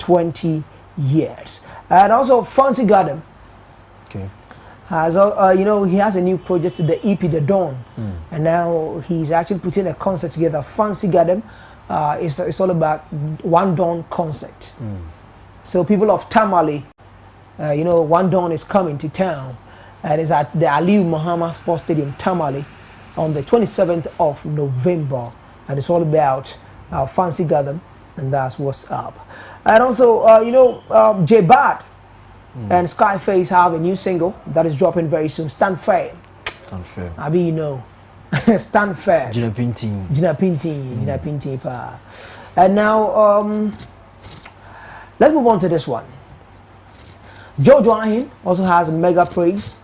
20 years. And also Fancy Garden. Okay. Has he has a new project, the EP The Dawn, and now he's actually putting a concert together. Fancy Garden, it's all about One Dawn concert. So people of Tamale, One Dawn is coming to town, and it's at the Aliu Muhammad Sports Stadium, Tamale, on the 27th of November, and it's all about Fancy Garden, and that's what's up. And also, J Bad and Skyface have a new single that is dropping very soon. Stand Fair. Stand Fair. I mean, Stand Fair. Gina Pinting. Pa. And now, let's move on to this one. Jojo Ahin also has a mega praise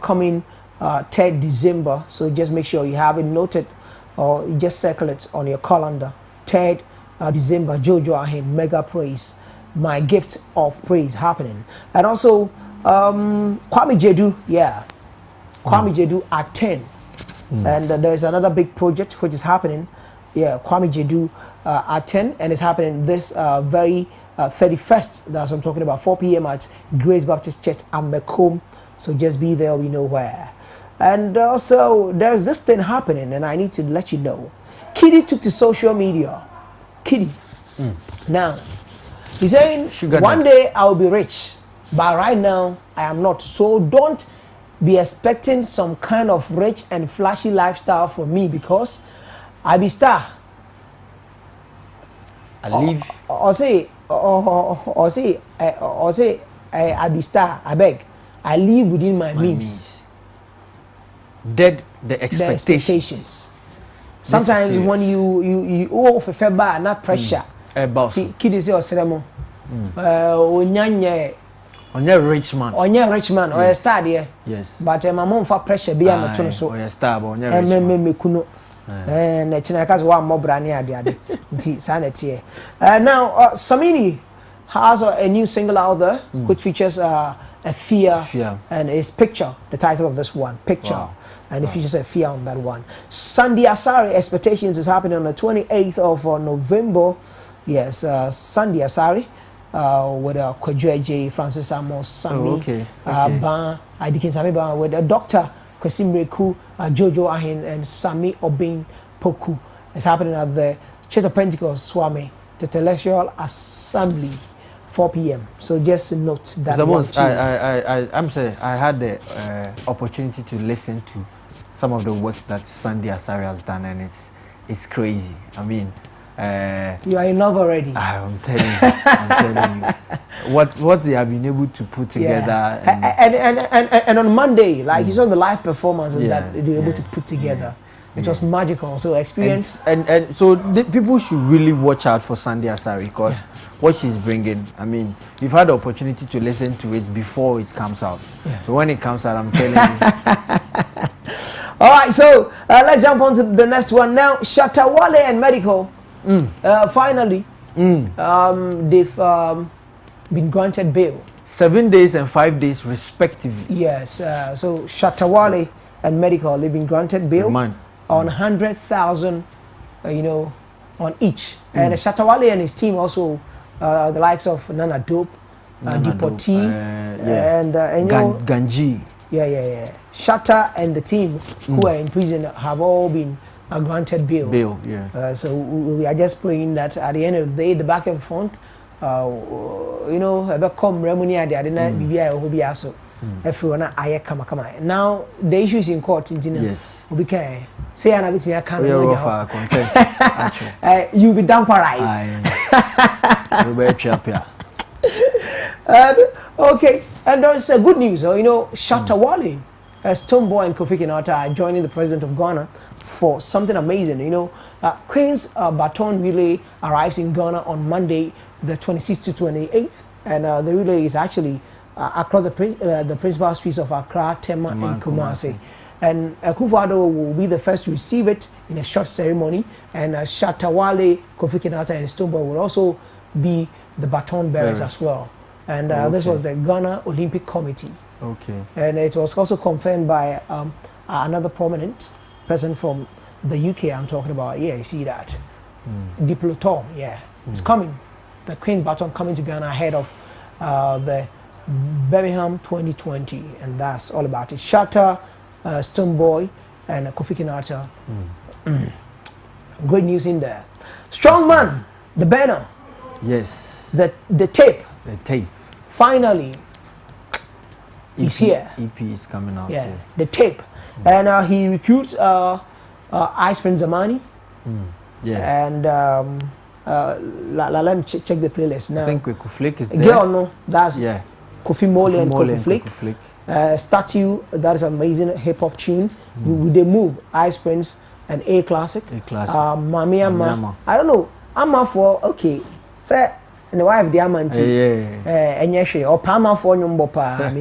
coming 3rd December. So just make sure you have it noted or you just circle it on your calendar. 3rd December, Jojo Ahin, mega praise. My gift of praise happening. And also Kwame Jedu, Kwame Jedu at 10. And there's another big project which is happening. Kwame Jedu at 10, and it's happening this very 31st, that's what I'm talking about, 4 p.m. at Grace Baptist Church Amekom. So just be there, we know where. And also there's this thing happening, and I need to let you know. Kiddy took to social media. Kiddy. Now he's saying, one day I'll be rich, but right now I am not. So don't be expecting some kind of rich and flashy lifestyle for me, because I be star. I live. Or say, I be star. I beg. I live within my means. Dead the expectations. Sometimes when you owe for fair not pressure. Kiddy say Osremo. Onye rich man. Or a star there. Yes. But my mom for pressure be am to so. Or a star, but onye rich man. Kuno. And Chinaka's one more brandy at the other. Sanity. Now, Samini has a new single out there which features a fear and his picture. The title of this one, Picture. And it features a fear on that one. Sandy Asari Expectations is happening on the 28th of November. Yes, Sandy Asari with Kwadwo J, Francis Amos, Sami, Ban, Adikin Sami Ban, with Dr. Kwesimreku, Jojo Ahin, and Sami Obin Poku. It's happening at the Church of Pentecost Swami, the Telestial Assembly, 4 p.m. So just note that. I'm saying I had the opportunity to listen to some of the works that Sandy Asari has done, and it's crazy. I mean, you are in love already. I'm telling you. What they have been able to put together. And on Monday, like you saw the live performances that they were able to put together. It was magical. So experience. And so people should really watch out for Sandy Asari, because what she's bringing, I mean, you've had the opportunity to listen to it before it comes out. So when it comes out, I'm telling you. All right, so let's jump on to the next one now. Shatawale and Medical. Finally, they've been granted bail. 7 days and 5 days respectively. Yes, so Shatawale and Medical, they've been granted bail on 100,000, on each. And Shatawale and his team also, the likes of Nana Dope, Dipoti, and Ganji. Shatta and the team who are in prison have all been granted bail. So we are just praying that at the end of the day, the back and front, come remedy at the BBI will be also. Everyone come. Now the issue is in court. Yes. We can say an bit me can. You'll be damperized. Okay, and there's good news. Shatta Wale, Stonebwoy and Kofi Kinata are joining the president of Ghana for something amazing. Queen's Baton Relay arrives in Ghana on Monday, the 26th to 28th, and the relay is actually across the principal streets of Accra, Tema, and Kumasi. And Akufo-Addo will be the first to receive it in a short ceremony, and Shatta Wale, Kofi Kinata, and Stonebwoy will also be the baton bearers as well. And this was the Ghana Olympic Committee. Okay. And it was also confirmed by another prominent person from the UK I'm talking about. Yeah, you see that. Diplo Tom, it's coming. the Queen's Baton coming to Ghana ahead of the Birmingham 2020, and that's all about it. Shatter, Stoneboy, and Kofi Kinata. Great news in there. Strongman, the banner. Yes. The tape. The tape. Finally, is here. EP is coming out. Yeah, the tape. And he recruits Ice Prince Zamani. Yeah. And let me check the playlist now. I think Kweku Flick is there. Girl, no, that's Kofi Mole and Kweku Flick. Statue, that is amazing hip hop tune. We they move Ice Prince and A Classic. Mami Ama. I don't know. I'm up for say and the wife Diamante. And yes, or Pama for Nyumbopa.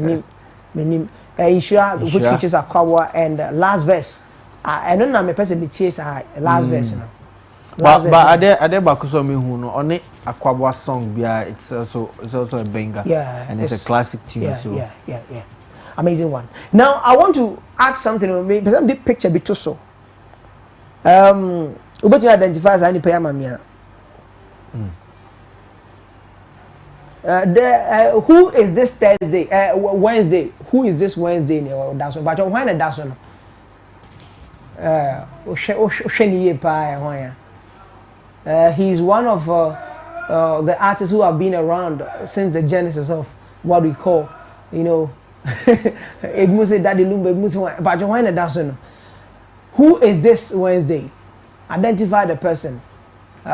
Minim. Insure which features are Kawa and last verse. I don't know my person BTS last verse. But are there Bakusomi who know only a Kwabwa song it's also a banger. Yeah. And it's a classic tune. Yeah. Amazing one. Now I want to add something on me because the picture bit too so. But you identify as any pair mamia. Who is this Thursday? Wednesday. Who is this Wednesday? That's one. But when that's one. He's one of the artists who have been around since the genesis of what we call, it must say Daddy Lumba, but when that's one. Who is this Wednesday? Identify the person.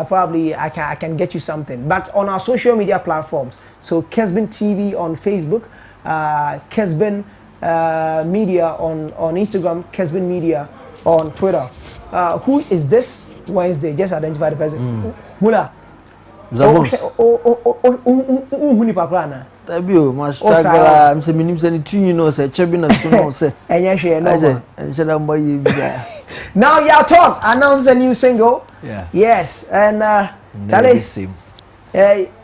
Probably I can get you something. But on our social media platforms, so Kessben TV on Facebook, Kessben Media on Instagram, Kessben Media on Twitter. Who is this Wednesday? Just identify the person. Mula. Tabio, my struggle. I'm saying, say Chebin Now y'all talk. Announces a new single. Yeah. Yes, and Charlie. Same.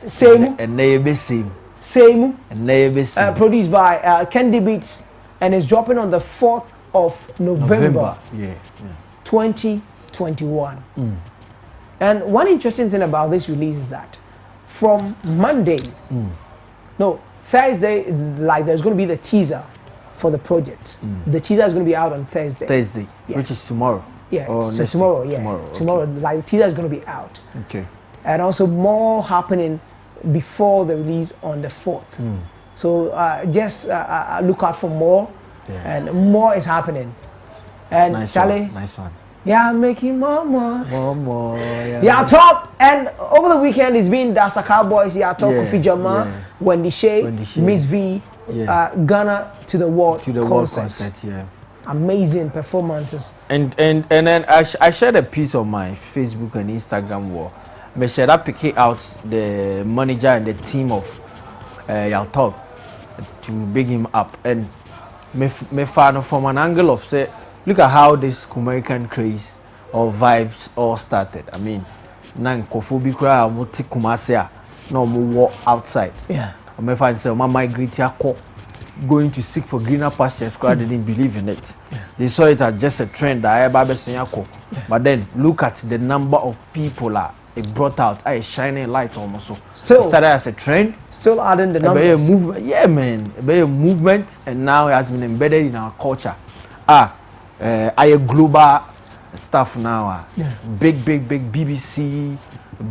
Same. And they same. Same. And they same. Produced by Candy Beats, and it's dropping on the 4th of November. Yeah. 2021. And one interesting thing about this release is that from Monday, Thursday, like there's going to be the teaser for the project. The teaser is going to be out on Thursday. Which is tomorrow. Yeah, so tomorrow, tomorrow, like the teaser is going to be out. Okay. And also more happening before the release on the 4th. So just look out for more, and more is happening. And nice Charlie, nice one. Yeah, making more. Yeah, top. And over the weekend, it's been the Saka Boys, Kofi Jama, Wendy Shea, Miss V, Ghana to the World concert. Amazing performances. And then I shared a piece on my Facebook and Instagram wall. I shared that picking out the manager and the team of Yaltop to bring him up. And me found from an angle of say, look at how this American craze or vibes all started. I mean, nan kofobi kura muti kumasea no mo walk outside. Yeah. I may find say my migrate here going to seek for greener pastures. They didn't believe in it. They saw it as just a trend that but then look at the number of people it brought out a shining light almost. Still it started as a trend. Still adding the numbers. A movement. Yeah, man. A movement, and now it has been embedded in our culture. I global stuff now. Big BBC,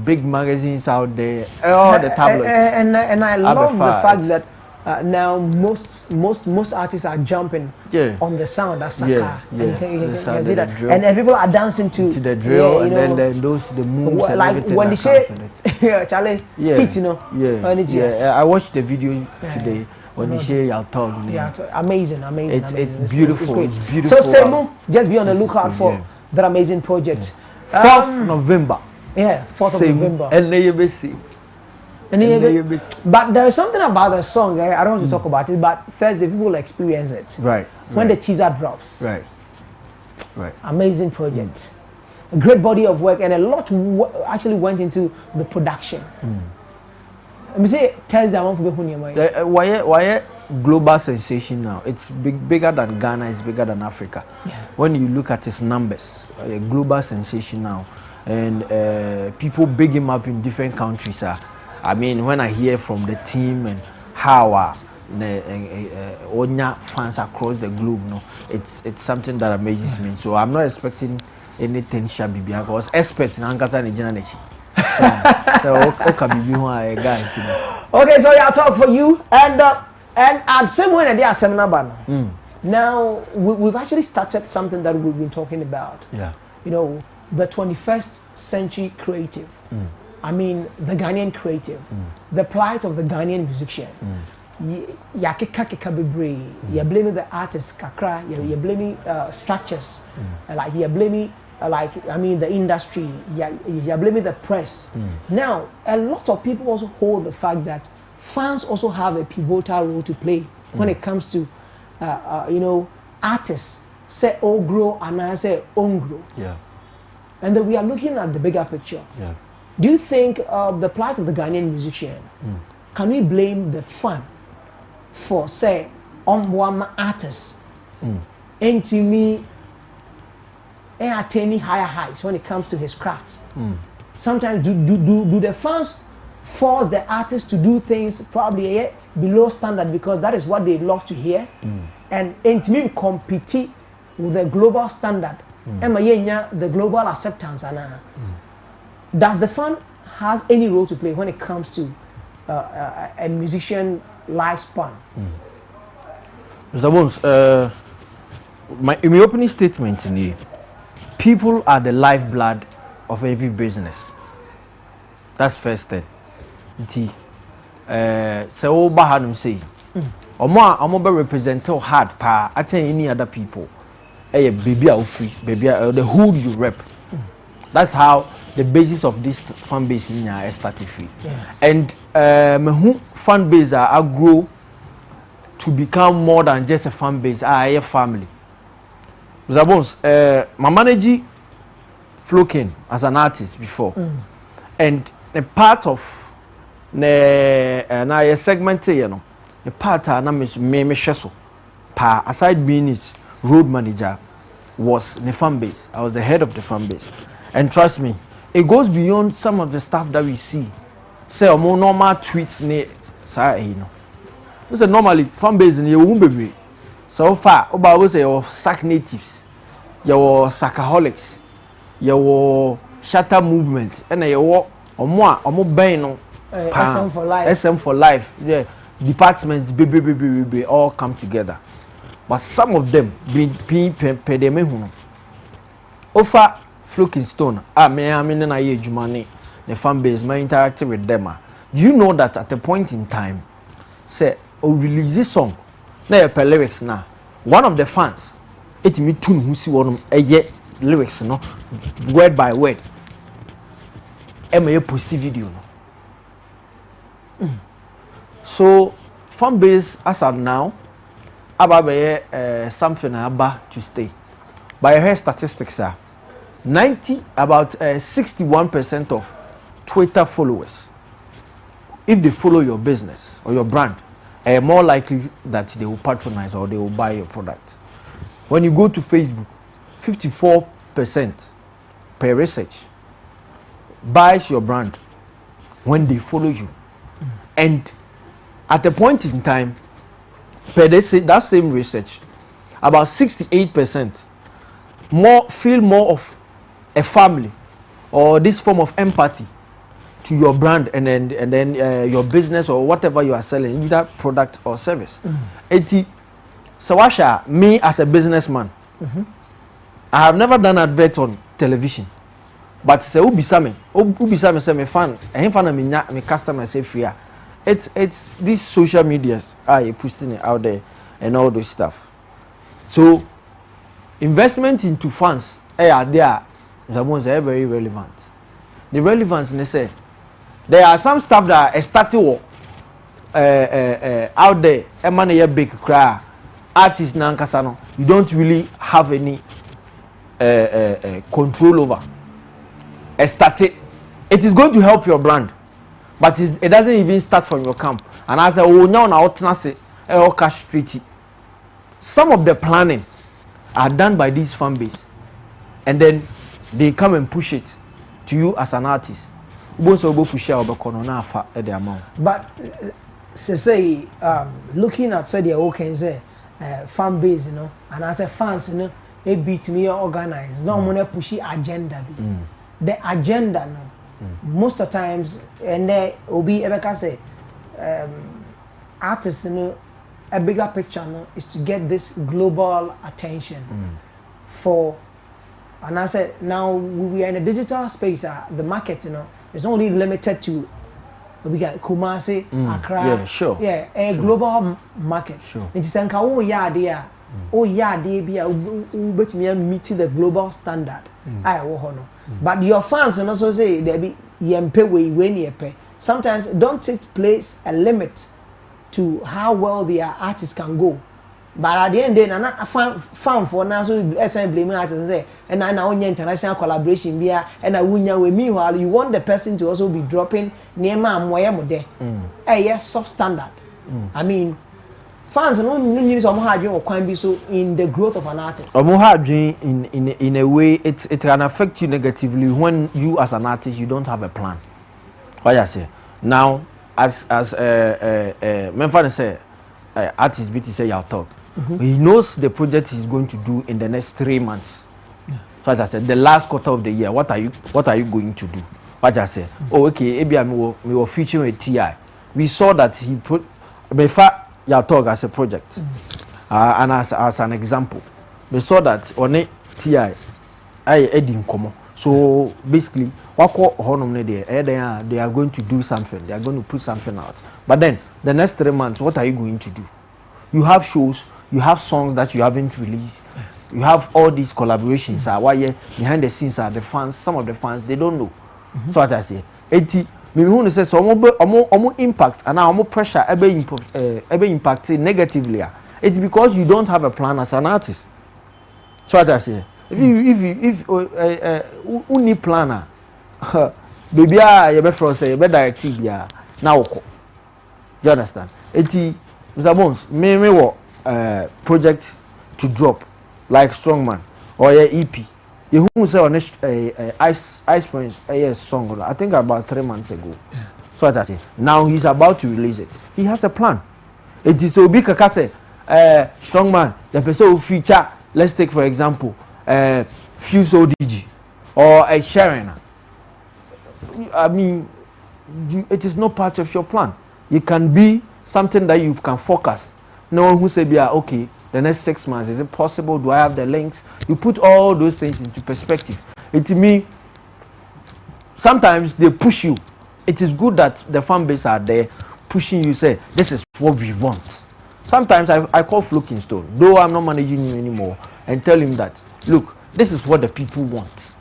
big magazines out there, all the tablets. And I love the fact that now most artists are jumping on the sound. That's Saka. You see that. And people are dancing to the drill, and then those the moves and like everything. When they say, Charlie, hit, I watched the video today. When you share your talk, amazing. It's beautiful. It's beautiful. So Semu, just be on the lookout for that amazing project. 4th November. Yeah, 4th of November. But there is something about the song. I don't want to talk about it, but Thursday people will experience it. Right. When the teaser drops. Right. Amazing project. A great body of work, and a lot actually went into the production. Let me say Thursday I want to be why global sensation now? It's bigger than Ghana, it's bigger than Africa. When you look at its numbers, a global sensation now, and people big him up in different countries. I mean, when I hear from the team and how Onya fans across the globe, no, it's something that amazes me. So I'm not expecting anything shabby because experts in Ankasa and Generation. So okay, so I'll talk for you and at same way they are seminar banner. Now we've actually started something that we've been talking about. Yeah. You know, the 21st century creative. I mean, the Ghanaian creative, the plight of the Ghanaian musician. Ya keka bebre. You're blaming the artists, kakra. You're blaming structures, like you're blaming the industry. You're blaming the press. Now, a lot of people also hold the fact that fans also have a pivotal role to play when it comes to, you know, artists. Say grow and I say grow. Yeah. And then we are looking at the bigger picture. Yeah. Do you think the plight of the Ghanaian musician, can we blame the fan for, say, one artist into me attaining higher heights when it comes to his craft? Sometimes do the fans force the artist to do things probably below standard because that is what they love to hear, and into me compete with the global standard, the global acceptance, and does the fan has any role to play when it comes to a musician lifespan? Mr. Bonez, in my opening statement today, people are the lifeblood of every business. That's first thing. So Bahanum say, I'm be represent hard pa I tell any other people. Hey, baby are free, baby the hood you rep. That's how the basis of this fan base in here started free. And fan base I grow to become more than just a fan base, a family. Mr. Bonez, my manager Flokin as an artist before. And a part of a segment, you know, a part of me sheso. Pa aside being its road manager was the fan base. I was the head of the fan base. And trust me, it goes beyond some of the stuff that we see. Say more normal tweets you know. Because normally fan base in your baby. So far, about say of sack natives, your sackaholics, your shatter movement, and your or more bang SM for life. SM for life. Yeah. Departments baby all come together. But some of them being pedemehunu. Offer Floking Stone, the fan base, my interactive with them. Do you know that at a point in time, say, release this song, now per lyrics now. One of the fans, it me tune who see one lyrics, no, word by word. A positive video, no. So, fan base as of now, about something about to stay. By her statistics, are 61% of Twitter followers, if they follow your business or your brand, are more likely that they will patronize or they will buy your product. When you go to Facebook, 54% per research buys your brand when they follow you. And at a point in time, per that same research, about 68% feel more of a family or this form of empathy to your brand and then your business or whatever you are selling, either product or service. So Washa, me as a businessman, I have never done advert on television, but say ubi same say me fan me customer say free. It's these social medias are posting it out there and all those stuff. So investment into fans are there. Are very relevant. The relevance, they say, there are some stuff that are starting out there. A man a big cry, artists nankasano. You don't really have any control over. It is going to help your brand, but it doesn't even start from your camp. And as a cash treaty, some of the planning are done by these fan base, and then they come and push it to you as an artist. both so push out na afa e the amount. But say looking at say the okay say fan base, you know, and as a fans, you know, a beat me organized. No one pushy agenda be. The agenda no. Most of the times and there will be ever say artists, you know, a bigger picture no, is to get this global attention for. And I said, now we are in a digital space. The market, you know, is not only limited to we got Kumasi, Accra, yeah, sure, yeah, a global market. Sure. It is saying, oh yeah, dear, but me meeting the global standard. I will but your fans, and also say they be yempe when you pay. Sometimes don't it place a limit to how well their artists can go. But at the end, then I found for now, so SN blaming artists say, and I now international collaboration here, and I wouldn't with meanwhile, you want the person to also be dropping near my moyamode. Yes, substandard. I mean, fans don't need some hard or can be so in the growth of an artist. Or more hard in a way, it can affect you negatively when you as an artist you don't have a plan. What I say now, as Memphis say, artist BT say y'all talk. He knows the project he's going to do in the next 3 months. So as I said, the last quarter of the year, what are you going to do? What I said, oh okay, maybe we were featuring with TI. We saw that he put before y'all talk as a project, and as an example, we saw that on it TI, I Eddie Komo. So basically, they are going to do something. They are going to put something out. But then the next 3 months, what are you going to do? You have shows, you have songs that you haven't released, you have all these collaborations. Why behind the scenes are the fans? Some of the fans they don't know. So what I say, 80. Me who says so impact and now pressure ever impact negatively. It's because you don't have a plan as an artist. So what I say, if you need planner, baby, you be for say you be directive now. Do you understand? 80. Mr. Bonez, me project to drop like Strongman or your EP. You who say on Ice Prince a song I think about 3 months ago. Yeah. So what I say now he's about to release it. He has a plan. It is so big say Strongman the person who feature. Let's take for example Fuse ODG or a Sharon. I mean, it is not part of your plan. It can be something that you can focus. No one who say, yeah, okay, the next 6 months, is it possible? Do I have the links? You put all those things into perspective. To me, sometimes they push you. It is good that the fan base are there pushing you, say, this is what we want. Sometimes I call Flo Kingston, though I'm not managing him anymore, and tell him that, look, this is what the people want.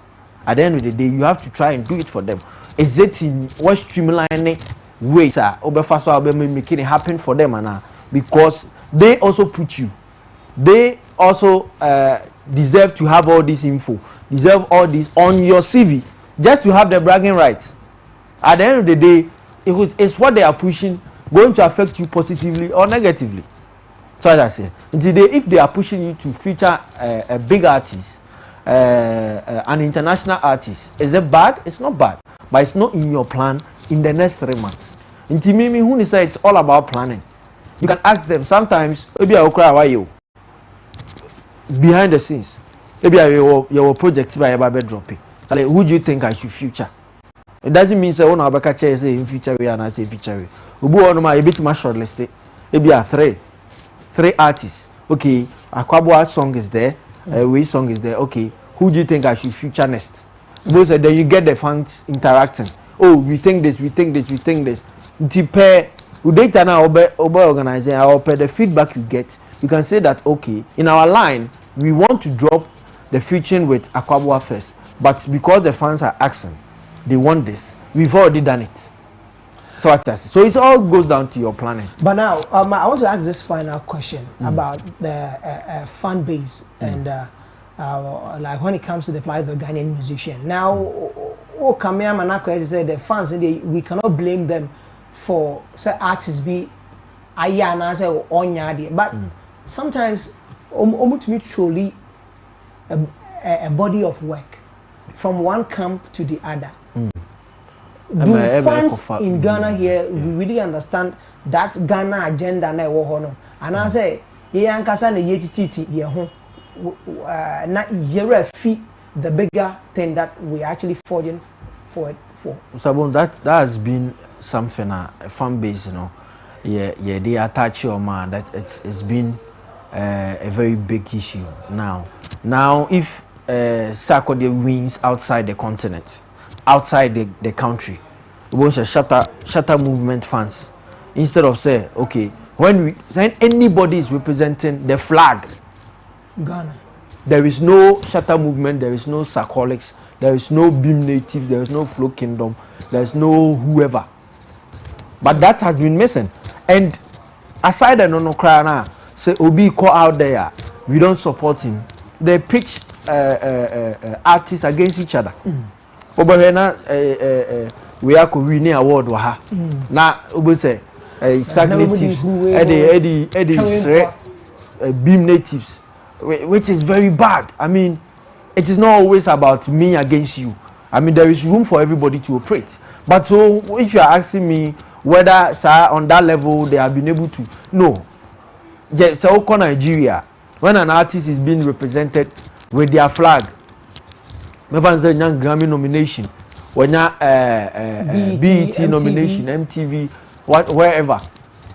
At the end of the day, you have to try and do it for them. Is it in what streamlining ways making it happen for them because they also put you, they also deserve to have all this info, deserve all this on your CV just to have the bragging rights. At the end of the day, it's what they are pushing going to affect you positively or negatively. So as I say, if they are pushing you to feature a big artist, an international artist, is it bad? It's not bad, but it's not in your plan in the next 3 months. In Timimi, who say it's all about planning. You can ask them sometimes, maybe I will cry why you behind the scenes. Maybe your project by a dropping. So like, who do you think I should feature? It doesn't mean say oh no Abeka chair say in feature we and I say feature we. Ubu on my a bit more shortlisted. Maybe a three artists. Okay, Akwabwa song is there, we song is there. Okay, who do you think I should feature next? Those then you get the fans interacting. Oh, we think this. Depend data now over organizing or the feedback you get, you can say that okay, in our line we want to drop the featuring with Akwabwa first, but because the fans are asking, they want this, we've already done it. So it all goes down to your planning. But now I want to ask this final question about the fan base and like when it comes to the plight of the Ghanaian musician. Now Kamea Manako said the fans we cannot blame them for say artists be ayana say onyade, but sometimes to truly a body of work from one camp to the other. do fans in Ghana here really understand that Ghana agenda na ewo ho no? And I say, ye ankasa na ye titi ye ho na ye fi the bigger thing that we actually forging forward for. Sabon, that has been something a fan base, you know. Yeah, they attach your man. That it's been a very big issue now. Now, if Sarkodie wins outside the continent, outside the country, we want to shatter movement fans. Instead of say, okay, when anybody is representing the flag, Ghana, there is no shatter movement, there is no Sarcolics, there is no Beam Natives, there is no Flow Kingdom, there is no whoever. But that has been missing. And aside the no cry now, say Obi call out there, we don't support him. They pitch artists against each other. Over here now, we are winning award waha. Now Obi say Sag Natives, Eddie Beam Natives, which is very bad. I mean, it is not always about me against you. I mean, there is room for everybody to operate. But so if you are asking me whether on that level they have been able to, no. So Nigeria, when an artist is being represented with their flag, when say young Grammy nomination, when BET nomination, MTV, wherever,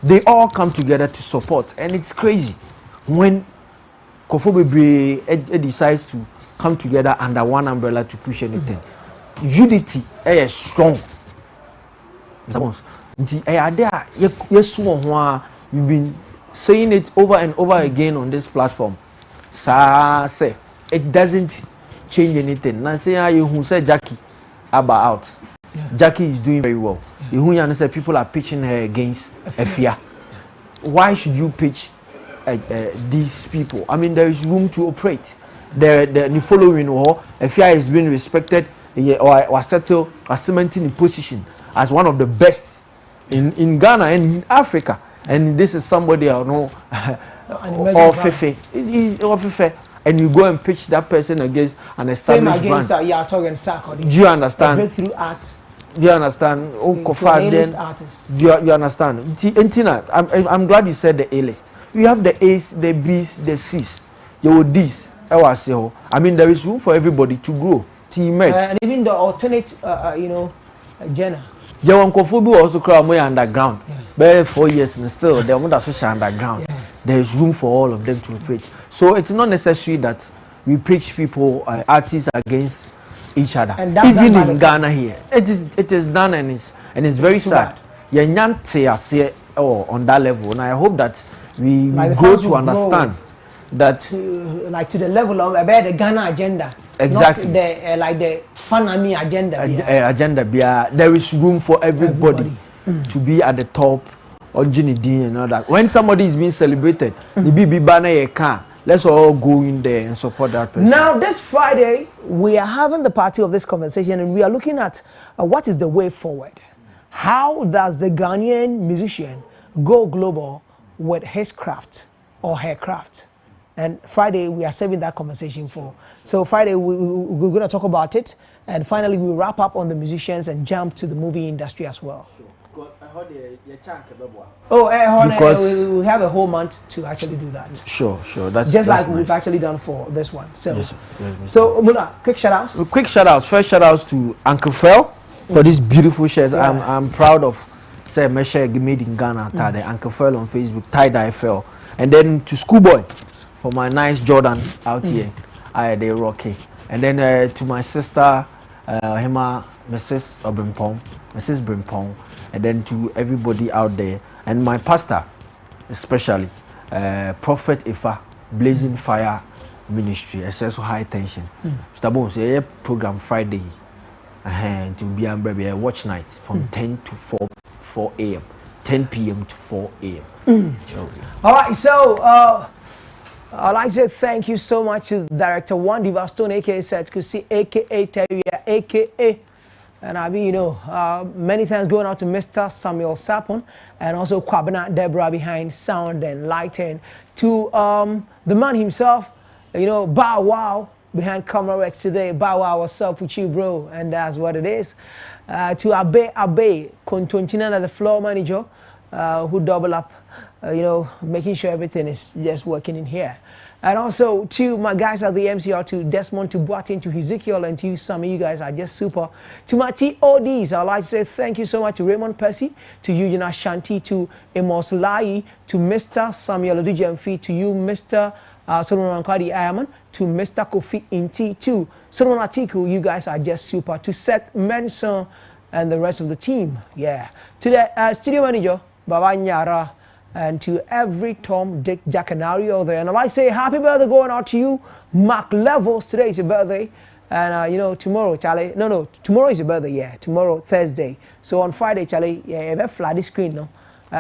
they all come together to support, and it's crazy when Kofobebre decides to come together under one umbrella to push anything. Unity is strong. We've been saying it over and over again on this platform. Say it doesn't change anything. Now say you who said Jackie Abba out. Yeah. Jackie is doing very well. You who say people are pitching her against Efia. Why should you pitch these people? I mean, there is room to operate. The following or Efia is being respected or settled or cementing in position as one of the best in Ghana and in Africa. And this is somebody I know or Fefe. And you go and pitch that person against an established brand. Same against Sarkodie. Do you understand? Breakthrough art. Do you understand? Oh, then you understand? I'm glad you said the A-list. You have the A's, the B's, the C's. You will D's. I mean, there is room for everybody to grow, to emerge. And even the alternate, genre. Yawankofobi also cry more underground. But 4 years and still they want to underground. Yeah. There is room for all of them to operate. So it's not necessary that we pitch people, artists against each other. And even in Ghana here, it is done and it's very sad. On that level, and I hope that we go to understand that to the level of about the Ghana agenda. Exactly. Not the the Fanami agenda. There is room for everybody. To be at the top on Ginny and all that. When somebody is being celebrated, let's all go in there and support that person. Now, this Friday, we are having the party of this conversation and we are looking at what is the way forward. How does the Ghanaian musician go global with his craft or her craft? And Friday, we are saving that conversation for. So Friday, we're going to talk about it. And finally, we'll wrap up on the musicians and jump to the movie industry as well. Sure. Because we have a whole month to actually do that. Sure. That's just like nice. We've actually done for this one. So, yes, so Mula, quick shout outs. First shout outs to Uncle Phil for these beautiful shirts. Yeah. I'm proud of say Mesha made in Ghana. Uncle Phil on Facebook, tie-dye Phil. And then to Schoolboy for my nice Jordans out here. They rocky. And then to my sister Hema, Mrs. Brimpong. And then to everybody out there, and my pastor, especially, Prophet Ifa, Blazing Fire Ministry, SS High Tension. Mr. Bonez, a program Friday, and to be a watch night from 10 to 4 a.m., 10 p.m. to 4 a.m. All right, so I'd like to say thank you so much to Director One Divastone, aka Setkusi, aka Terrier, aka. And I mean, many thanks going out to Mr. Samuel Sapon and also Kwabena Deborah behind sound and lighting. To the man himself, Bow Wow behind camera X today. Bow Wow, what's up with you, bro? And that's what it is. To Abe Kontonchina, the floor manager, who double up, making sure everything is just working in here. And also to my guys at the MCR, to Desmond, to Boatin, to Ezekiel, and to you, some of you guys are just super. To my TODs, I'd like to say thank you so much to Raymond Percy, to Eugene Ashanti, to Amos Lai, to Mr. Samuel Odujemfi, to you, Mr. Solomon Ankwadi Ayaman, to Mr. Kofi Inti, to Solomon Atiku, you guys are just super. To Seth Manson and the rest of the team, yeah. To the studio manager, Baba Nyara, and to every Tom, Dick, Jack, and Ario there. And I'd like to say happy birthday going out to you, Mark Levels. Today is your birthday. And, tomorrow, Charlie. No, tomorrow is your birthday, yeah. Tomorrow, Thursday. So on Friday, Charlie, yeah, you have a flat screen, no?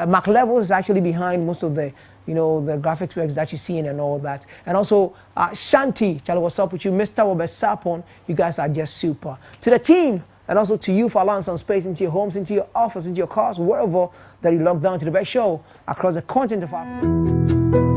Mark Levels is actually behind most of the, the graphics works that you're seeing and all that. And also, Shanti, Charlie, what's up with you? Mr. Robert Sapon, you guys are just super. To the team, and also to you for allowing some space into your homes, into your office, into your cars, wherever that you log down to the best show across the continent of Africa.